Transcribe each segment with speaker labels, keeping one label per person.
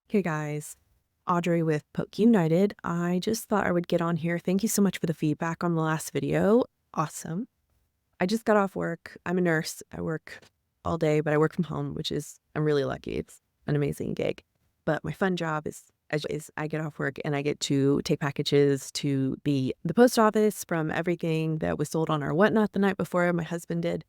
Speaker 1: Hey guys, Audrey with Poke United. I just thought I would get on here. Thank you so much for the feedback on the last video. Awesome. I just got off work. I'm a nurse. I work all day, but I work from home, which is, I'm really lucky. It's an amazing gig. But my fun job is I get off work and I get to take packages to the post office from everything that was sold on our whatnot the night before my husband did.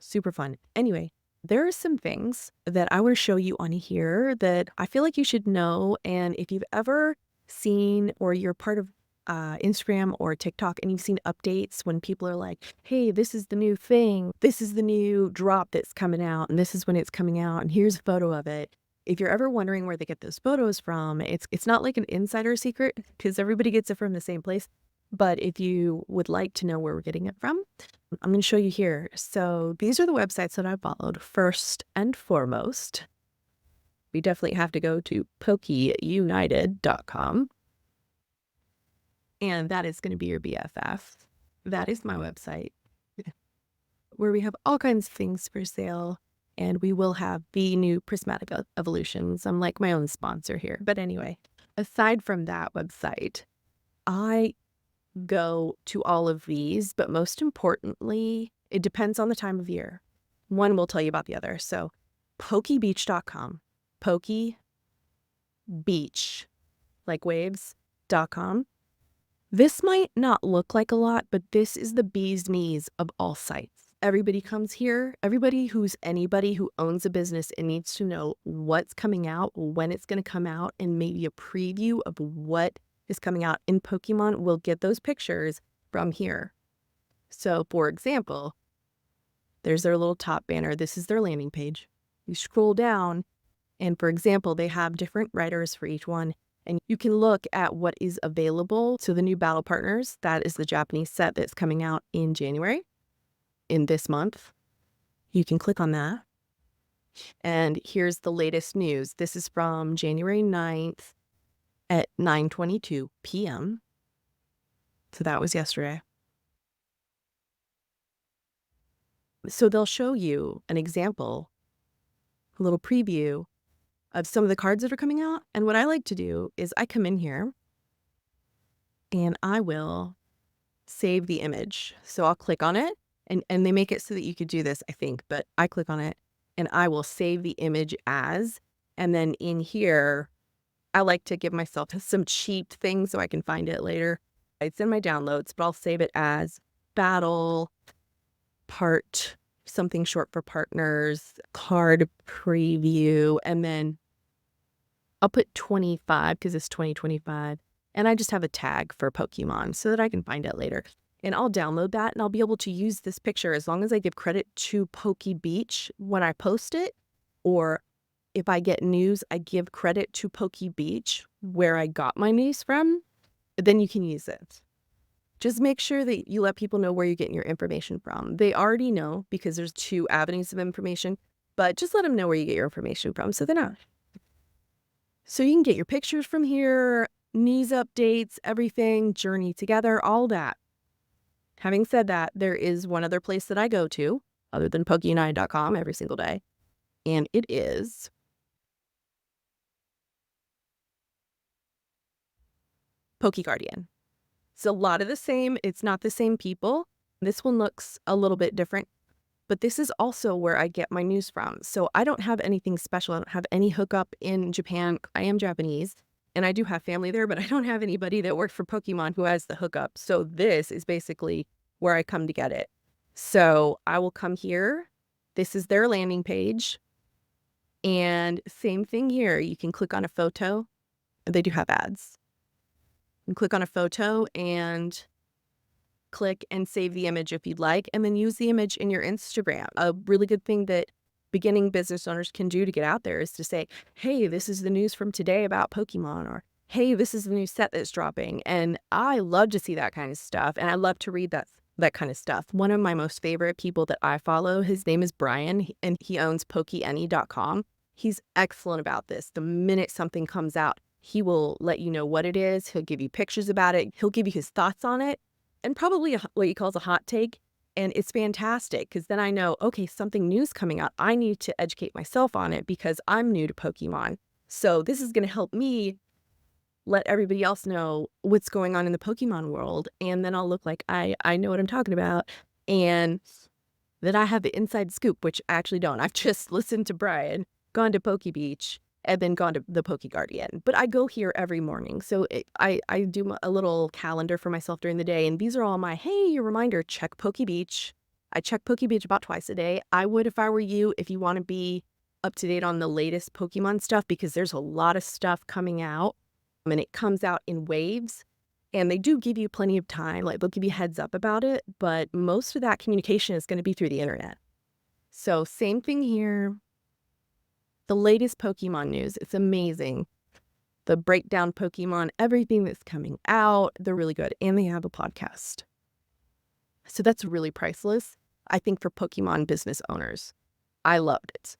Speaker 1: Super fun. Anyway, there are some things that I want to show you on here that I feel like you should know. And if you've ever seen or you're part of Instagram or TikTok and you've seen updates when people are like, hey, this is the new thing. This is the new drop that's coming out. And this is when it's coming out. And here's a photo of it. If you're ever wondering where they get those photos from, it's not like an insider secret because everybody gets it from the same place. But if you would like to know where we're getting it from, I'm going to show you here. So these are the websites that I followed. First and foremost, we definitely have to go to PokeUnited.com. And that is going to be your BFF. That is my website where we have all kinds of things for sale. And we will have the new prismatic evolutions. I'm like my own sponsor here. But anyway, aside from that website, I go to all of these, but most importantly, it depends on the time of year. One will tell you about the other. So PokeBeach.com, PokeBeach, like waves.com. This might not look like a lot, but this is the bee's knees of all sites. Everybody comes here. Everybody who's anybody who owns a business and needs to know what's coming out, when it's going to come out, and maybe a preview of what is coming out in Pokemon will get those pictures from here. So for example, there's their little top banner. This is their landing page. You scroll down and for example, they have different writers for each one and you can look at what is available. So the new Battle Partners, that is the Japanese set that's coming out in January in this month. You can click on that. And here's the latest news. This is from January 9th. At 9:22 p.m. So that was yesterday. So they'll show you an example, a little preview of some of the cards that are coming out. And what I like to do is I come in here and I will save the image. So I'll click on it and they make it so that you could do this, I think, but I click on it and I will save the image as, and then in here, I like to give myself some cheap things so I can find it later. It's in my downloads, but I'll save it as battle part, something short for partners, card preview, and then I'll put 25 because it's 2025. And I just have a tag for Pokemon so that I can find it later. And I'll download that and I'll be able to use this picture as long as I give credit to PokeBeach when I post it, or if I get news, I give credit to PokeBeach, where I got my news from, then you can use it. Just make sure that you let people know where you're getting your information from. They already know because there's two avenues of information, but just let them know where you get your information from so they know. So you can get your pictures from here, news updates, everything, journey together, all that. Having said that, there is one other place that I go to other than PokeUnited.com every single day, and it is PokeGuardian. It's a lot of the same. It's not the same people. This one looks a little bit different, but this is also where I get my news from. So I don't have anything special. I don't have any hookup in Japan. I am Japanese and I do have family there, but I don't have anybody that worked for Pokemon who has the hookup. So this is basically where I come to get it. So I will come here. This is their landing page. And same thing here. You can click on a photo. They do have ads. And click on a photo and click and save the image if you'd like, and then use the image in your Instagram. A really good thing that beginning business owners can do to get out there is to say, hey, this is the news from today about Pokemon, or hey, this is the new set that's dropping. And I love to see that kind of stuff, and I love to read that kind of stuff. One of my most favorite people that I follow, his name is Brian, and he owns PokeAny.com. He's excellent about this. The minute something comes out, he will let you know what it is. He'll give you pictures about it. He'll give you his thoughts on it. and probably what he calls a hot take. And it's fantastic because then I know, okay, something new's coming out. I need to educate myself on it because I'm new to Pokemon. So this is going to help me let everybody else know what's going on in the Pokemon world. And then I'll look like I know what I'm talking about. And that I have the inside scoop, which I actually don't. I've just listened to Brian, gone to PokeBeach, and then gone to the PokeGuardian. But I go here every morning. So I do a little calendar for myself during the day. And these are all my, hey, your reminder, check PokeBeach. I check PokeBeach about twice a day. I would if I were you, if you want to be up to date on the latest Pokemon stuff, because there's a lot of stuff coming out. And it comes out in waves. And they do give you plenty of time, like they'll give you heads up about it, but most of that communication is going to be through the internet. So same thing here. The latest Pokemon news, it's amazing. The breakdown Pokemon, everything that's coming out, they're really good. And they have a podcast. So that's really priceless, I think, for Pokemon business owners. I loved it.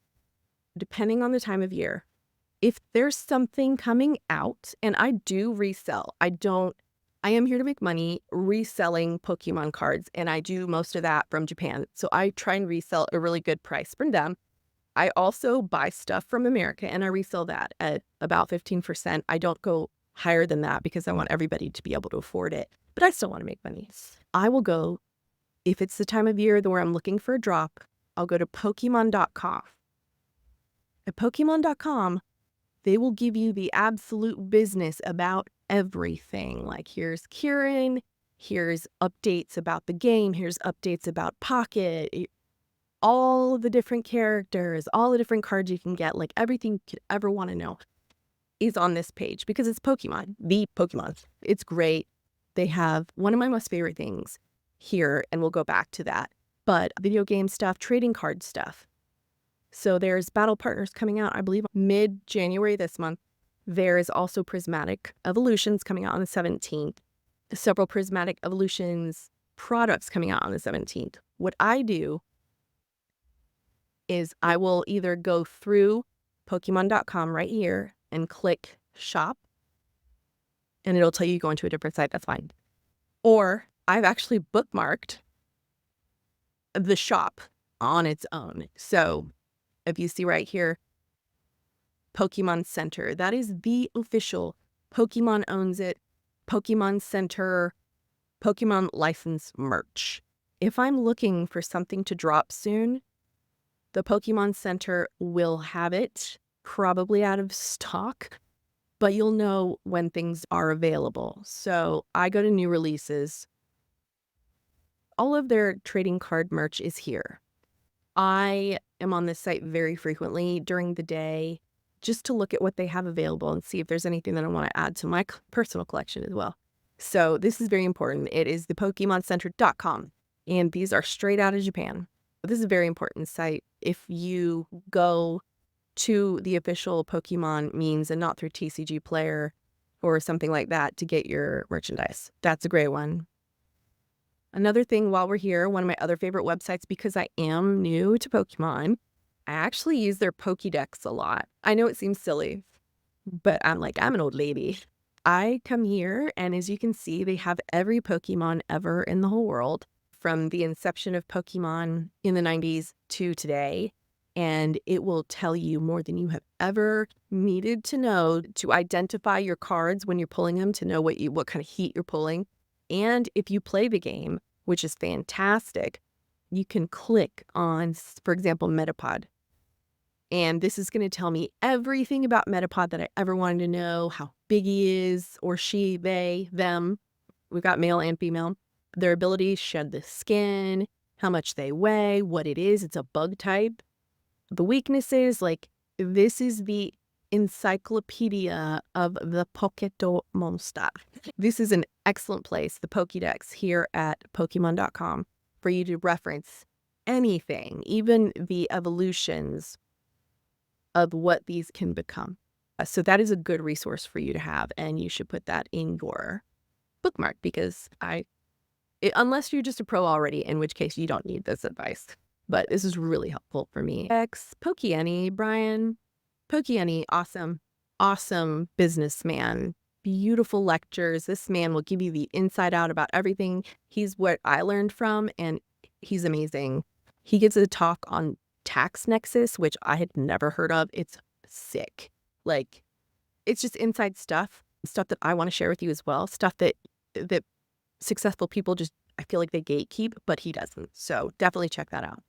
Speaker 1: Depending on the time of year, if there's something coming out, and I do resell, I am here to make money reselling Pokemon cards, and I do most of that from Japan. So I try and resell a really good price from them. I also buy stuff from America, and I resell that at about 15%. I don't go higher than that because I want everybody to be able to afford it, but I still want to make money. I will go, if it's the time of year where I'm looking for a drop, I'll go to Pokemon.com. At Pokemon.com, they will give you the absolute business about everything. Like, here's Kieran, here's updates about the game, here's updates about Pocket, all the different characters, all the different cards you can get, like everything you could ever want to know is on this page because it's Pokemon, the Pokemon. It's great. They have one of my most favorite things here, and we'll go back to that. But video game stuff, trading card stuff. So there's Battle Partners coming out, I believe, mid-January this month. There is also Prismatic Evolutions coming out on the 17th. Several Prismatic Evolutions products coming out on the 17th. What I do is I will either go through Pokemon.com right here and click shop, and it'll tell you go into a different site. That's fine. Or I've actually bookmarked the shop on its own. So if you see right here, Pokemon Center, that is the official. Pokemon owns it. Pokemon Center, Pokemon license merch. If I'm looking for something to drop soon, the Pokemon Center will have it, probably out of stock, but you'll know when things are available. So I go to new releases. All of their trading card merch is here. I am on this site very frequently during the day just to look at what they have available and see if there's anything that I want to add to my personal collection as well. So this is very important. It is the PokemonCenter.com, and these are straight out of Japan. This is a very important site if you go to the official Pokemon means and not through TCGplayer or something like that to get your merchandise. That's a great one. Another thing while we're here, one of my other favorite websites, because I am new to Pokemon, I actually use their Pokédex a lot. I know it seems silly, but I'm an old lady. I come here, and as you can see, they have every Pokemon ever in the whole world, from the inception of Pokemon in the 90s to today. And it will tell you more than you have ever needed to know to identify your cards when you're pulling them, to know what kind of heat you're pulling. And if you play the game, which is fantastic, you can click on, for example, Metapod. And this is going to tell me everything about Metapod that I ever wanted to know, how big he is, or she, they, them. We've got male and female. Their ability to shed the skin, how much they weigh, what it is. It's a bug type. The weaknesses, this is the encyclopedia of the Pokémon stuff. This is an excellent place, the Pokédex here at Pokemon.com, for you to reference anything, even the evolutions of what these can become. So that is a good resource for you to have, and you should put that in your bookmark because unless you're just a pro already, in which case you don't need this advice. But this is really helpful for me. Brian. PokeAnnie, awesome businessman. beautiful lectures. This man will give you the inside out about everything. He's what I learned from, and he's amazing. He gives a talk on tax nexus, which I had never heard of. It's sick. Like, it's just inside stuff that I want to share with you as well, stuff that successful people just, I feel like they gatekeep, but he doesn't. So definitely check that out.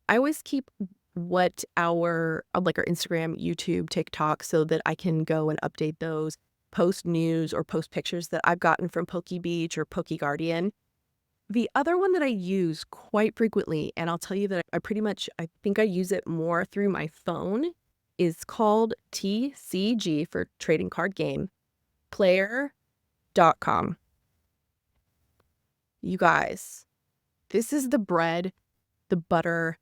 Speaker 1: I always keep what our like our Instagram, YouTube, TikTok, so that I can go and update those, post news or post pictures that I've gotten from PokeBeach or PokeGuardian. The other one that I use quite frequently, and I'll tell you that I think I use it more through my phone, is called TCG for Trading Card Game Player.com. You guys, this is the bread, the butter,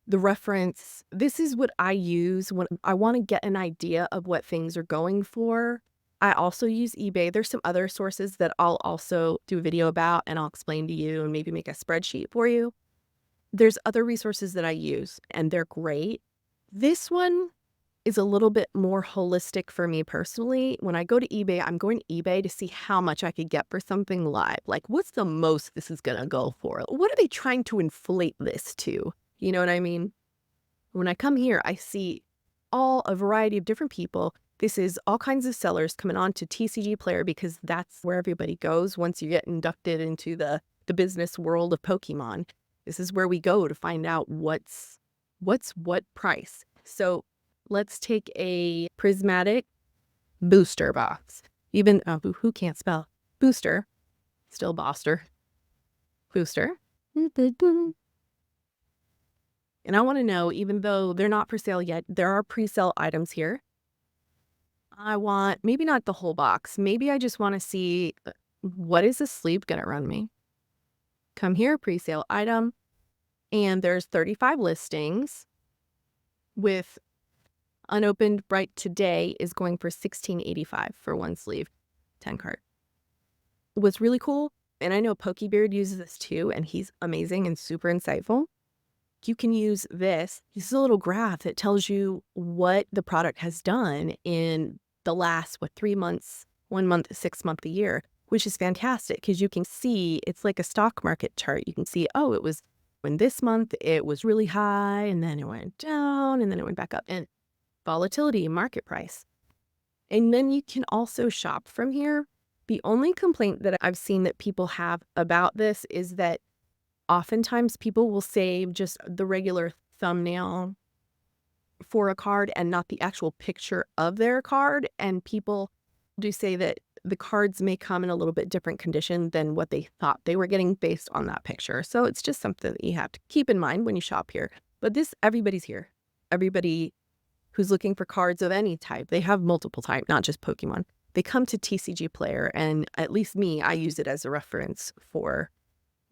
Speaker 1: the reference. This is what I use when I want to get an idea of what things are going for. I also use eBay. There's some other sources that I'll also do a video about and I'll explain to you and maybe make a spreadsheet for you. There's other resources that I use and they're great. This one is a little bit more holistic for me personally. When I go to eBay, I'm going to eBay to see how much I could get for something live. Like, what's the most this is going to go for? What are they trying to inflate this to? You know what I mean? When I come here, I see a variety of different people. This is all kinds of sellers coming on to TCGplayer because that's where everybody goes once you get inducted into the business world of Pokemon. This is where we go to find out what's what price. So let's take a prismatic booster box. Even, who can't spell? Booster. Still Boster. Booster. And I want to know, even though they're not for sale yet, there are pre-sale items here. I want, maybe not the whole box. Maybe I just want to see, what is the sleeve going to run me? Come here, pre-sale item. And there's 35 listings with unopened right today is going for $16.85 for one sleeve, 10 card. What's really cool, and I know PokeBeard uses this too, and he's amazing and super insightful. You can use this. This is a little graph that tells you what the product has done in the last, 3 months, 1 month, 6 month, a year, which is fantastic because you can see it's like a stock market chart. You can see, oh, it was when this month it was really high and then it went down and then it went back up. And volatility, market price. And then you can also shop from here. The only complaint that I've seen that people have about this is that oftentimes people will save just the regular thumbnail for a card and not the actual picture of their card. And people do say that the cards may come in a little bit different condition than what they thought they were getting based on that picture. So it's just something that you have to keep in mind when you shop here. But everybody's here. Everybody who's looking for cards of any type. They have multiple type, not just Pokemon. They come to TCGplayer, and at least me, I use it as a reference for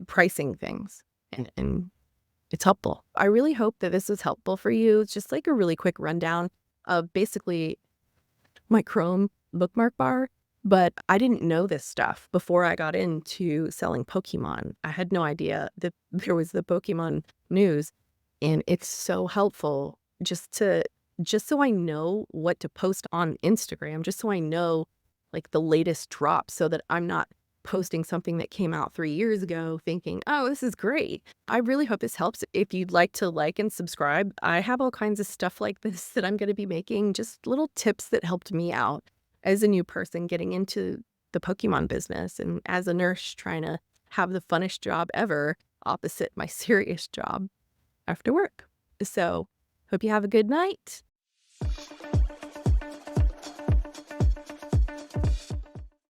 Speaker 1: pricing things, and it's helpful. I really hope that this was helpful for you. It's just like a really quick rundown of basically my Chrome bookmark bar, but I didn't know this stuff before I got into selling Pokemon. I had no idea that there was the Pokemon news, and it's so helpful just so I know what to post on Instagram, just so I know like the latest drop so that I'm not posting something that came out 3 years ago thinking, oh, this is great. I really hope this helps. If you'd like to like and subscribe, I have all kinds of stuff like this that I'm going to be making, just little tips that helped me out as a new person getting into the Pokemon business and as a nurse trying to have the funnest job ever opposite my serious job after work. So hope you have a good night.